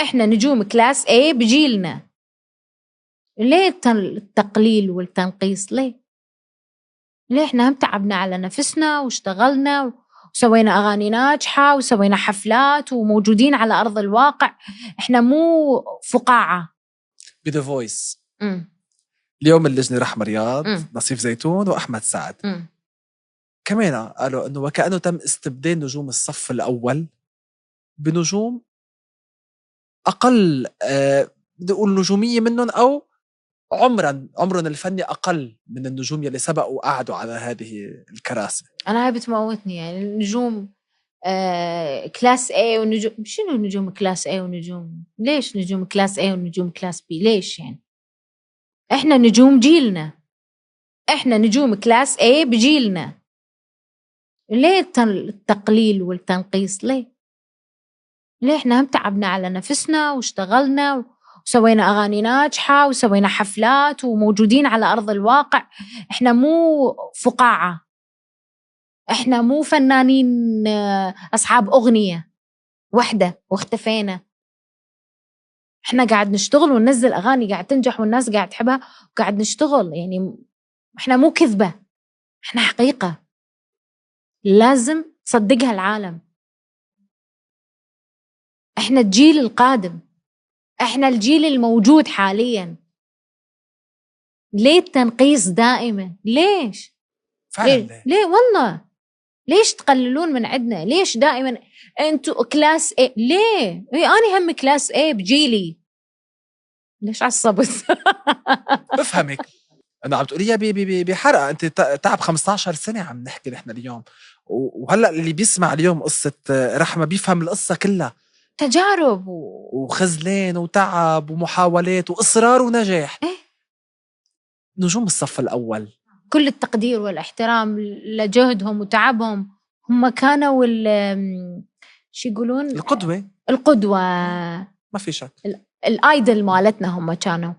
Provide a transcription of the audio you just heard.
إحنا نجوم كلاس A بجيلنا. ليه التقليل والتنقيص؟ ليه إحنا هم تعبنا على نفسنا واشتغلنا وسوينا أغاني ناجحة وسوينا حفلات وموجودين على أرض الواقع. إحنا مو فقاعة. بذا فويس اليوم اللجنة رحمة رياض، نصيف زيتون وأحمد سعد كمان قالوا أنه وكأنه تم استبدال نجوم الصف الأول بنجوم أقل بدي أقول نجومية منهم، أو عمرا الفني أقل من النجوم يلي سبقوا وقعدوا على هذه الكراسي. أنا هاي بتموتني، يعني النجوم كلاس A ونجوم. شنو نجوم كلاس A ونجوم؟ ليش نجوم كلاس A ونجوم كلاس B؟ ليش يعني؟ إحنا نجوم جيلنا، إحنا نجوم كلاس A بجيلنا. ليه التقليل والتنقيص؟ ليه إحنا هم تعبنا على نفسنا واشتغلنا وسوينا أغاني ناجحة وسوينا حفلات وموجودين على أرض الواقع. إحنا مو فقاعة، إحنا مو فنانين أصحاب أغنية واحدة واختفينا. إحنا قاعد نشتغل وننزل أغاني قاعد تنجح والناس قاعد تحبها وقاعد نشتغل. يعني إحنا مو كذبة، إحنا حقيقة لازم تصدقها العالم. إحنا الجيل القادم، إحنا الجيل الموجود حاليا. ليه التنقيص دائما؟ ليش؟ ليه والله؟ ليش تقللون من عندنا؟ ليش دائما أنتوا كلاس A؟ ليه؟ أنا هم كلاس A بجيلي. ليش عصبت؟ بفهمك. أنا عم تقوليها بحرقة. أنت تعب 15 سنة عم نحكي نحن اليوم، وهلأ اللي بيسمع اليوم قصة رحمة بيفهم القصة كلها، تجارب وخزلان وتعب ومحاولات وإصرار ونجاح. نجوم الصف الأول كل التقدير والاحترام لجهدهم وتعبهم. هم كانوا شو يقولون القدوة القدوة، ما في شك. الايدل مالتنا هم كانوا.